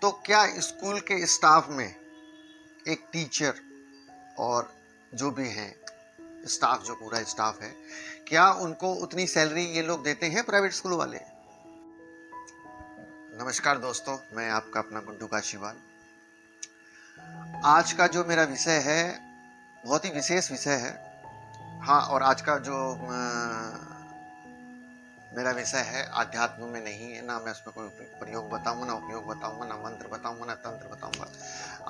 तो क्या स्कूल के स्टाफ में एक टीचर और जो भी हैं स्टाफ, जो पूरा स्टाफ है, क्या उनको उतनी सैलरी ये लोग देते हैं प्राइवेट स्कूल वाले? नमस्कार दोस्तों, मैं आपका अपना गुड्डू काशीवाल। आज का जो मेरा विषय है बहुत ही विशेष विषय है। हाँ, और आज का जो मेरा विषय है अध्यात्म में नहीं है, ना मैं उसमें कोई प्रयोग बताऊंगा, ना उपयोग बताऊंगा, ना मंत्र बताऊंगा, ना तंत्र बताऊंगा।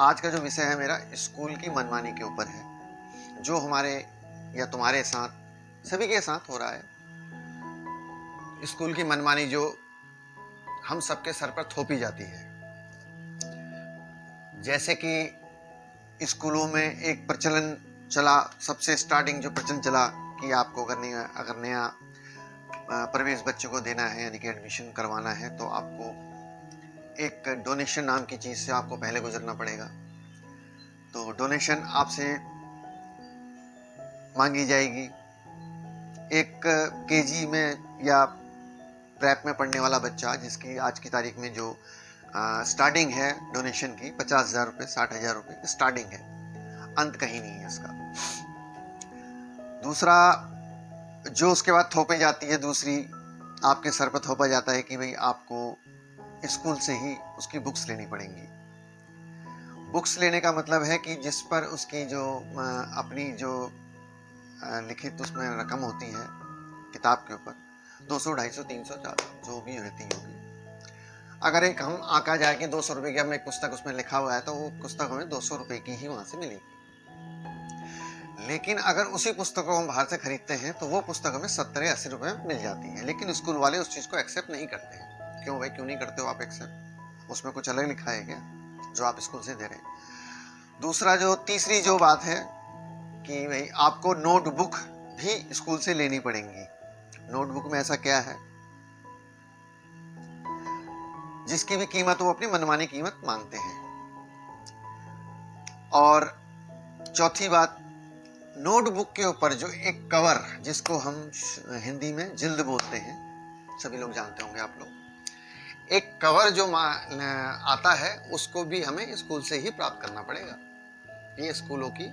आज का जो विषय है मेरा स्कूल की मनमानी के ऊपर है, जो हमारे या तुम्हारे साथ, सभी के साथ हो रहा है। स्कूल की मनमानी जो हम सबके सर पर थोपी जाती है। जैसे कि स्कूलों में एक प्रचलन चला, सबसे स्टार्टिंग जो प्रचलन चला कि आपको अगर नया प्रवेश बच्चे को देना है, यानी कि एडमिशन करवाना है, तो आपको एक डोनेशन नाम की चीज़ से आपको पहले गुजरना पड़ेगा। तो डोनेशन आपसे मांगी जाएगी। एक केजी में या प्रेप में पढ़ने वाला बच्चा, जिसकी आज की तारीख में जो स्टार्टिंग है डोनेशन की 50,000 रुपये, 60,000 रुपये स्टार्टिंग है, अंत कहीं नहीं है इसका। दूसरा जो उसके बाद थोपे जाती है, दूसरी आपके सर पर थोपा जाता है कि भाई आपको स्कूल से ही उसकी बुक्स लेनी पड़ेंगी। बुक्स लेने का मतलब है कि जिस पर उसकी जो अपनी जो लिखित उसमें रकम होती है किताब के ऊपर, 200, 250, 300, 400 जो भी रहती होगी। अगर एक हम आका जाए कि 200 रुपये की हमें एक पुस्तक उसमें लिखा हुआ है, तो वो पुस्तक हमें 200 रुपये की ही वहां से मिलेगी। लेकिन अगर उसी पुस्तक को हम बाहर से खरीदते हैं तो वो पुस्तक हमें 70 या 80 रुपये में मिल जाती है। लेकिन स्कूल वाले उस चीज़ को एक्सेप्ट नहीं करते हैं। क्यों भाई, क्यों नहीं करते हो आप एक्सेप्ट? उसमें कुछ अलग लिखा है क्या जो आप स्कूल से दे रहे हैं? दूसरा जो तीसरी जो बात है कि भाई आपको नोटबुक भी स्कूल से लेनी पड़ेंगी। नोटबुक में ऐसा क्या है जिसकी भी कीमत वो अपनी मनमानी कीमत मांगते हैं। और चौथी बात, नोटबुक के ऊपर जो एक कवर, जिसको हम हिंदी में जिल्द बोलते हैं, सभी लोग जानते होंगे आप लोग, एक कवर जो आता है उसको भी हमें स्कूल से ही प्राप्त करना पड़ेगा। ये स्कूलों की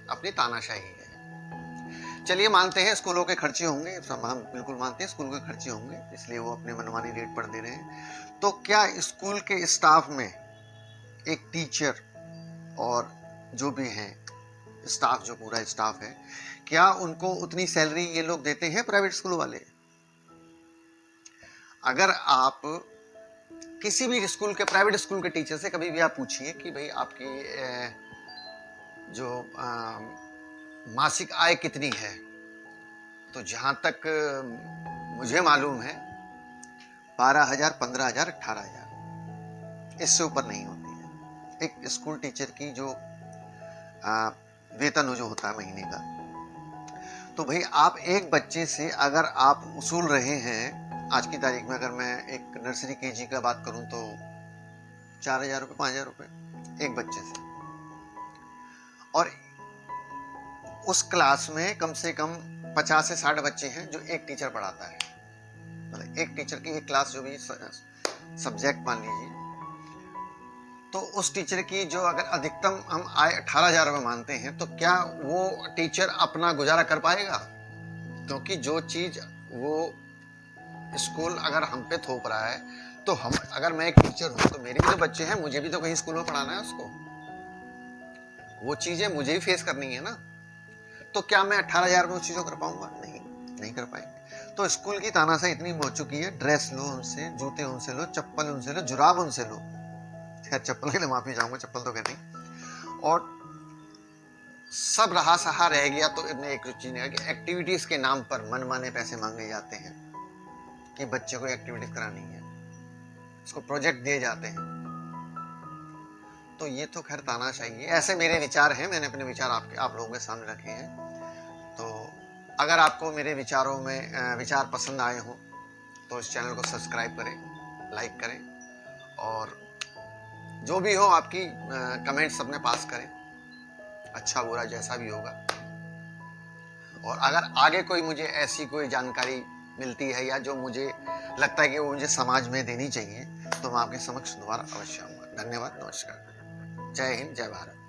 अपनी तानाशाही है। चलिए मानते हैं स्कूलों के खर्चे होंगे, हम बिल्कुल मानते हैं स्कूल के खर्चे होंगे, इसलिए वो अपने मनमानी रेट पर दे रहे हैं। तो क्या स्कूल के स्टाफ में एक टीचर और जो भी हैं स्टाफ, जो पूरा स्टाफ है, क्या उनको उतनी सैलरी ये लोग देते हैं प्राइवेट स्कूल वाले? अगर आप किसी भी स्कूल के, प्राइवेट स्कूल के टीचर से कभी भी आप पूछिए कि भाई आपकी जो मासिक आय कितनी है, तो जहां तक मुझे मालूम है 12,000, 15,000, 18,000, इससे ऊपर नहीं होती है एक स्कूल टीचर की जो वेतन जो होता है महीने का। तो भाई आप एक बच्चे से अगर आप वसूल रहे हैं, आज की तारीख में अगर मैं एक नर्सरी केजी का बात करूं तो 4,000 रुपये, 5,000 रुपये एक बच्चे से, और उस क्लास में कम से कम 50 से 60 बच्चे हैं जो एक टीचर पढ़ाता है। मतलब एक टीचर की एक क्लास, जो भी सब्जेक्ट मान लीजिए, तो उस टीचर की जो अगर अधिकतम हम आय 18,000 रुपये मानते हैं, तो क्या वो टीचर अपना गुजारा कर पाएगा? क्योंकि जो चीज वो स्कूल अगर हम पे थोप रहा है, तो हम, अगर मैं एक टीचर हूं तो मेरे भी तो बच्चे हैं, मुझे भी तो कहीं स्कूल में पढ़ाना है उसको, वो चीजें मुझे ही फेस करनी है ना। तो क्या मैं 18,000 में उस चीज को कर पाऊंगा? नहीं कर पाएंगे। तो स्कूल की तानाशाही इतनी हो चुकी है, ड्रेस लो उनसे, जूते उनसे लो, चप्पल उनसे लो, जुराब उनसे लो। खैर चप्पल के लिए माफी चाहूंगा, चप्पल तो कहते, और सब रहा सहा रह गया। तो इतने एक चीज है कि एक्टिविटीज के नाम पर मनमाने पैसे मांगे जाते हैं कि बच्चे को एक्टिविटीज करानी है, उसको प्रोजेक्ट दिए जाते हैं। तो ये तो खैर तानाशाही है। ऐसे मेरे विचार हैं, मैंने अपने विचार आप लोगों के सामने रखे हैं। तो अगर आपको मेरे विचारों में विचार पसंद आए हो तो इस चैनल को सब्सक्राइब करें, लाइक करें, और जो भी हो आपकी कमेंट्स अपने पास करें, अच्छा बुरा जैसा भी होगा। और अगर आगे कोई मुझे ऐसी कोई जानकारी मिलती है या जो मुझे लगता है कि वो मुझे समाज में देनी चाहिए, तो मैं आपके समक्ष दोबारा अवश्य आऊँगा। धन्यवाद, नमस्कार। जय हिंद, जय भारत।